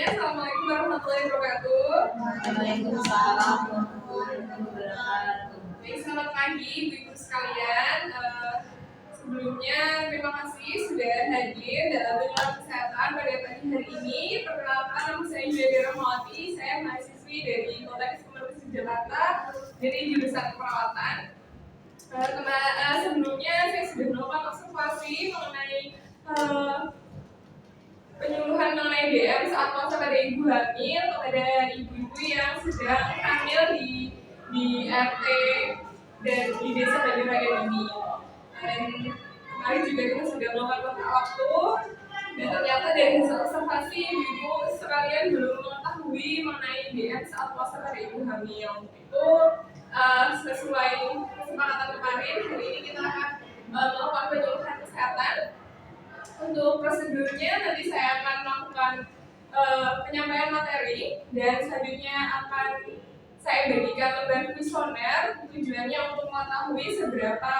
Assalamualaikum warahmatullahi wabarakatuh. Waalaikumsalam warahmatullahi wabarakatuh. Baik, selamat pagi Ibu-Ibu sekalian. Sebelumnya terima kasih sudah hadir dalam penyuluhan kesehatan pada pagi hari ini. Perkenalkan, nama saya Julia Rahmawati. Saya mahasiswi dari Polteknik Universitas Jakarta dari jurusan keperawatan. Sebelumnya saya sudah melakukan observasi mengenai penyuluhan mengenai DM saat masa pada ibu hamil kepada ibu-ibu yang sedang hamil di RT dan di desa Banjarmasin ini. Dan kemarin juga kita sudah melakukan waktu dan ternyata dari hasil observasi ibu sekalian belum mengetahui mengenai DM saat puasa pada ibu hamil. Itu sesuai kesepakatan kemarin, hari ini kita akan melakukan penyuluhan kesehatan. Untuk prosedurnya nanti saya akan melakukan penyampaian materi dan selanjutnya akan saya bagikan lembar kuesioner. Tujuannya untuk mengetahui seberapa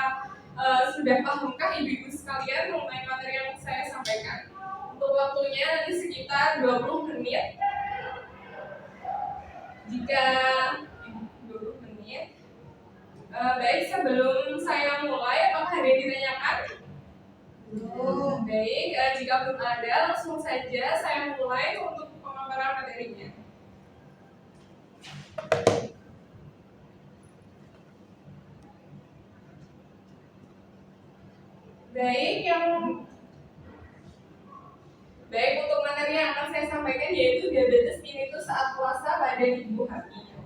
sudah pahamkah ibu-ibu sekalian mengenai materi yang saya sampaikan. Untuk waktunya nanti sekitar 20 menit. Jika 20 menit. Baik, sebelum saya mulai, apakah ada yang ditanyakan? Baik, jika belum ada, langsung saja saya mulai untuk pemaparan materinya. Baik, untuk materi yang akan saya sampaikan yaitu diabetes mellitus saat puasa pada ibu hamil.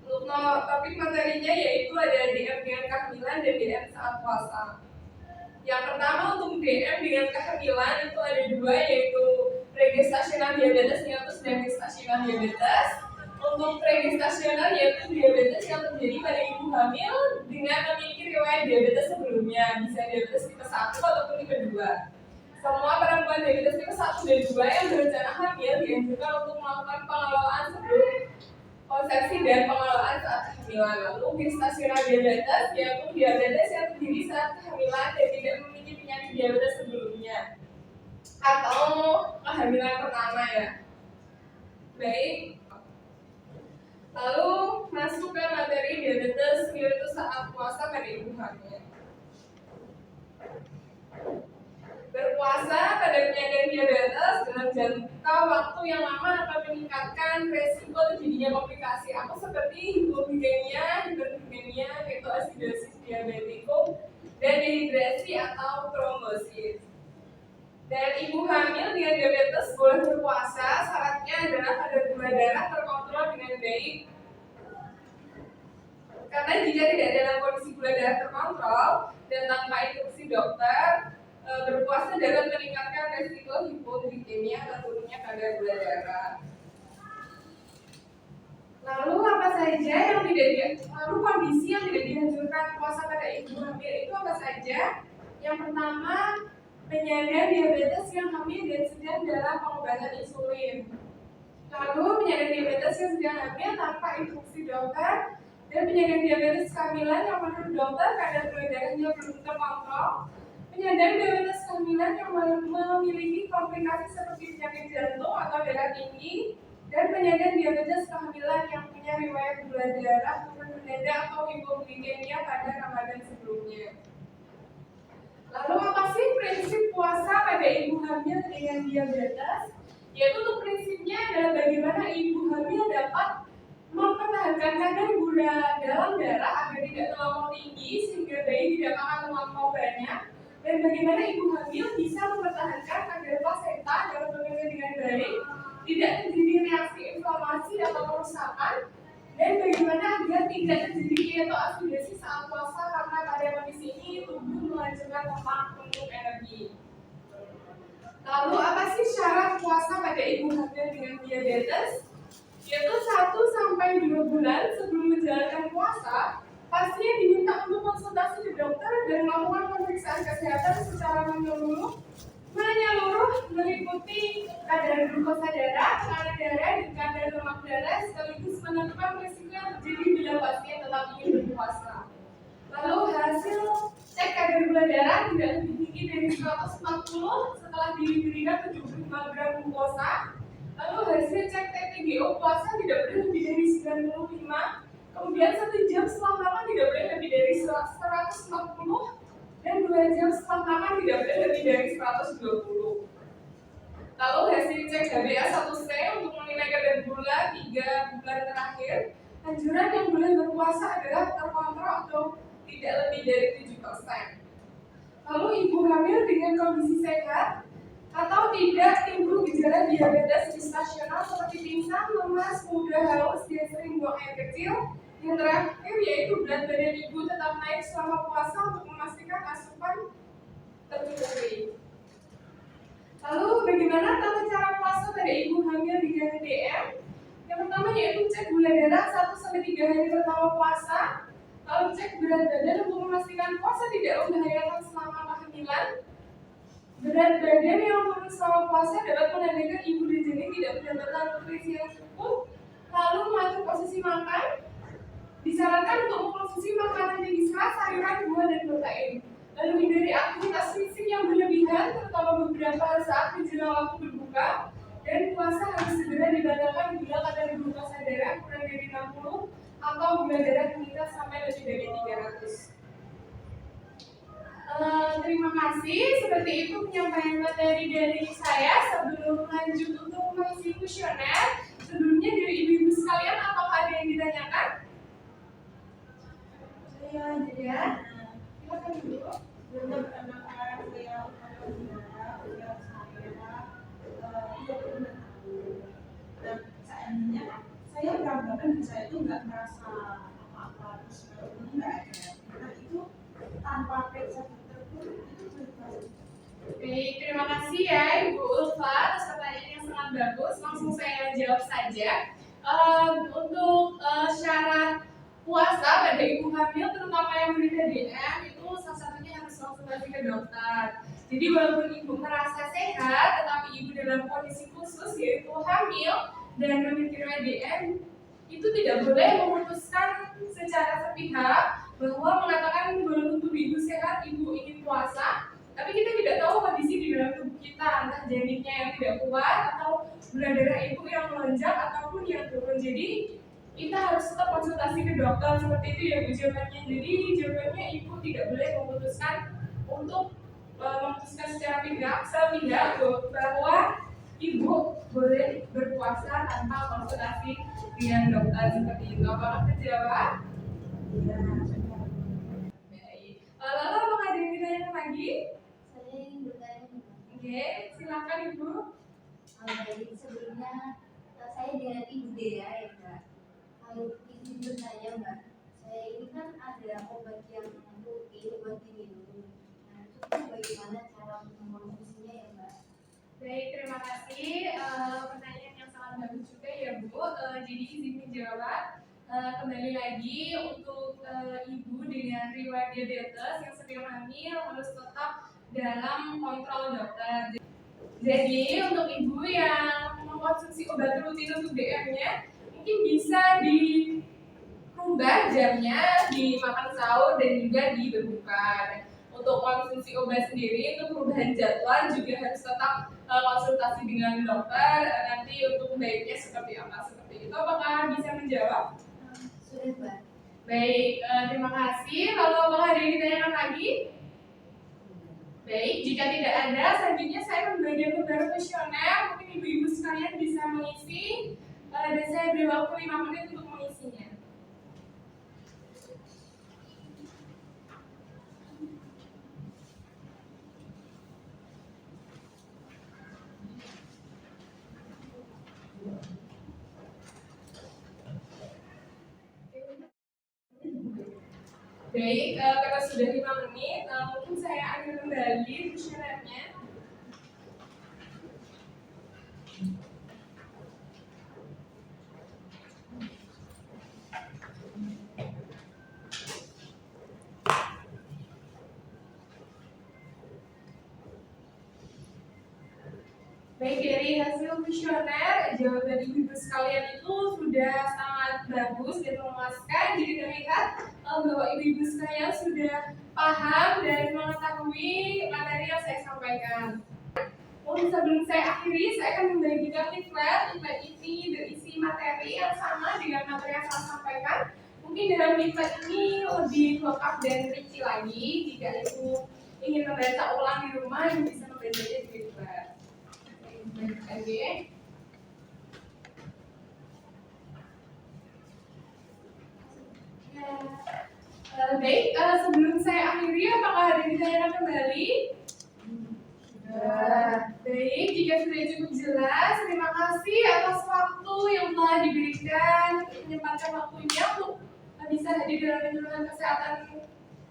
Untuk topik materinya yaitu ada DM dengan kehamilan dan DM saat puasa. Yang pertama untuk DM dengan kehamilan itu ada dua, yaitu pregestasional diabetes mellitus dan gestasional diabetes. Untuk pregestasional yaitu diabetes yang terjadi pada ibu hamil dengan memiliki riwayat diabetes sebelumnya, bisa diabetes tipe 1 ataupun tipe 2. Semua perempuan diabetes tipe 1 dan 2 yang berencana hamil dianjurkan untuk melakukan pengelolaan sebelum konsepsi dan pengelolaan saat kehamilan. Lalu gestasional diabetes yaitu diabetes yang terjadi saat kehamilan dan tidak memiliki penyakit diabetes sebelumnya atau kehamilan pertama ya. Baik. Lalu masuk ke materi diabetes mellitus saat puasa pada ibu hamil. Berpuasa pada penyakit diabetes dengan jangka waktu yang lama akan meningkatkan resiko terjadinya komplikasi apa seperti hipoglikemia, hiperglikemia, ketoasidosis diabetikum, dan dehidrasi atau trombosis. Dan ibu hamil dengan diabetes boleh berpuasa, syaratnya adalah kadar gula darah terkontrol dengan baik. Karena jika tidak dalam kondisi gula darah terkontrol dan tanpa instruksi dokter, berpuasa dapat meningkatkan resiko hipoglikemia atau turunnya kadar gula darah. Lalu apa saja yang kondisi yang tidak dianjurkan puasa pada ibu hamil itu apa saja? Yang pertama, penyandang diabetes yang hamil dan sedang dalam pengobatan insulin. Lalu penyandang diabetes yang sedang hamil tanpa instruksi dokter, dan penyandang diabetes kehamilan yang menurut dokter kadar gula darahnya belum terkontrol. Penyandang diabetes kehamilan yang memiliki komplikasi seperti penyakit jantung atau darah tinggi, dan penyandang diabetes kehamilan yang punya riwayat gula darah turun mendadak atau hipoglikemia pada Ramadan sebelumnya. Lalu apa sih prinsip puasa pada ibu hamil dengan diabetes? Yaitu untuk prinsipnya adalah bagaimana ibu hamil dapat mempertahankan kadar gula dalam darah agar tidak terlalu tinggi sehingga bayi tidak akan terlampau banyak. Dan bagaimana ibu hamil bisa mempertahankan agar plasenta dapat bekerja dengan baik, tidak terjadi reaksi inflamasi atau kerusakan, dan bagaimana agar tidak terjadi ketoasidosis saat puasa karena pada kondisi ini tubuh menghasilkan lemak untuk energi. Lalu apa sih syarat puasa pada ibu hamil dengan diabetes? Yaitu 1-2 bulan sebelum menjalankan puasa, pasien diminta untuk konsultasi ke dokter dan melakukan pemeriksaan kesehatan secara menyeluruh meliputi kadar glukosa darah, tekanan darah, dan kadar lemak darah sekaligus menentukan risiko yang terjadi bila pasien tetap ingin berpuasa. Lalu hasil cek kadar gula darah tidak lebih tinggi dari 140 setelah diberikan 75 gram glukosa PTGO puasa tidak boleh lebih dari 95. Kemudian 1 jam setelah makan tidak boleh lebih dari 140, dan 2 jam setelah makan tidak boleh lebih dari 120. Lalu hasil cek HbA1c untuk menilai kadar gula 3 bulan terakhir. Anjuran yang boleh berpuasa adalah terkontrol atau tidak lebih dari 7%. Lalu ibu hamil dengan kondisi sehat atau tidak timbul gejala diabetes gestasional seperti pingsan, lemas, mudah haus, dan sering buang air kecil. Yang terakhir yaitu berat badan ibu tetap naik selama puasa untuk memastikan asupan tercukupi. Lalu bagaimana tata cara puasa pada ibu hamil dengan DM? Yang pertama yaitu cek gula darah 1-3 hari pertama puasa. Lalu cek berat badan untuk memastikan puasa tidak membahayakan selama kehamilan. Berat badan yang turun selama puasa dapat menandakan ibu dan janin tidak mendapatkan nutrisi yang cukup. Lalu mengatur posisi makan. Disarankan untuk mengkonsumsi makanan jenis serat, sayuran, buah, dan protein. Lalu hindari aktivitas fisik yang berlebihan, terutama beberapa saat menjelang waktu berbuka. Dan puasa harus segera dibatalkan bila kadar glukosa darah kurang dari 60 atau gula darah meningkat sampai lebih dari 300. Terima kasih. Seperti itu penyampaian materi dari saya. Sebelum lanjut untuk mengisi kuesioner, sebelumnya dari ibu-ibu sekalian, apakah ada yang ditanyakan? Saya ya. Silakan dulu. Perkenalkan saya usia saya 26 tahun. Dan seandainya saya berat saya itu nggak merasa apa-apa, terus nggak ada. Nah itu tanpa periksa dokter pun itu berhasil. Baik, terima kasih ya Ibu Ulfa atas pertanyaan yang sangat bagus. Langsung saya jawab saja. Untuk syarat puasa pada ibu hamil, terutama yang menderita DM, itu salah satunya harus konsultasi ke dokter. Jadi walaupun ibu merasa sehat, tetapi ibu dalam kondisi khusus yaitu hamil dan memiliki DM, itu tidak boleh memutuskan secara sepihak bahwa mengatakan walaupun tubuh ibu sehat, ibu ingin puasa, tapi kita tidak tahu kondisi di dalam tubuh kita, entah janinnya yang tidak kuat atau gula darah ibu yang melonjak ataupun yang turun. Jadi kita harus tetap konsultasi ke dokter, seperti itu ya Bu jawabannya. Jadi jawabannya ibu tidak boleh memutuskan untuk memutuskan secara sepihak bahwa ibu boleh berpuasa tanpa konsultasi dengan dokter, seperti itu. Apakah terjawab? Ya, Baik. Lalu apakah ada yang ditanyakan lagi? Saya ingin bertanya. Oke, silakan Ibu. Jadi sebelumnya saya dengan Ibu Dea ya Mbak. Kalau izin bertanya Mbak, saya ini kan ada obat yang rutin, obat diminum. Nah itu bagaimana cara mengkonsumsinya ya Mbak? Baik, terima kasih. Pertanyaan yang sangat bagus juga ya Bu. Jadi izin menjawab. Kembali lagi untuk ibu dengan riwayat diabetes yang sedang hamil harus tetap dalam kontrol dokter. Jadi untuk ibu yang mengkonsumsi obat rutin untuk DM-nya, mungkin bisa dirubah jamnya di makan sahur dan juga di berbuka. Untuk konsumsi obat sendiri, untuk perubahan jadwal juga harus tetap konsultasi dengan dokter. Nanti untuk baiknya seperti apa, seperti itu. Apakah bisa menjawab? Sudah Mbak. Baik, terima kasih. Lalu apakah ada yang ditanyakan lagi? Baik, jika tidak ada, selanjutnya saya membagi beberapa kuesioner. Mungkin ibu-ibu sekalian bisa mengisi, dan saya beri waktu 5 menit untuk mengisinya. Baik, karena sudah 5 menit, mungkin saya akan kembali kuesionernya. Baik, dari hasil kuesioner, jawaban ibu-ibu sekalian itu sudah sangat bagus dan memuaskan. Jadi terlihat bahwa ibu-ibu sekalian sudah paham dan mengetahui materi yang saya sampaikan. Sebelum saya akhiri, saya akan membagikan leaflet. Leaflet ini berisi materi yang sama dengan materi yang saya sampaikan. Mungkin dalam leaflet ini lebih lengkap dan rinci lagi. Jika ibu ingin membaca ulang di rumah, ibu bisa membacanya di leaflet. Oke. Baik, sebelum saya akhiri, apakah ada yang ditanyakan kembali? Baik, jika sudah cukup jelas, terima kasih atas waktu yang telah diberikan, menyempatkan waktunya untuk bisa hadir dalam penyuluhan kesehatan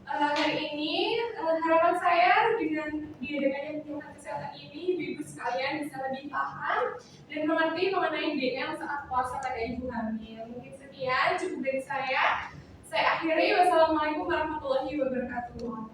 hari ini. Harapan saya dengan diadakannya penyuluhan kesehatan ini, ibu-ibu sekalian bisa lebih paham dan mengerti mengenai DM saat puasa pada ibu hamil. Mungkin sekian, cukup dari saya. Saya akhiri, wassalamualaikum warahmatullahi wabarakatuh.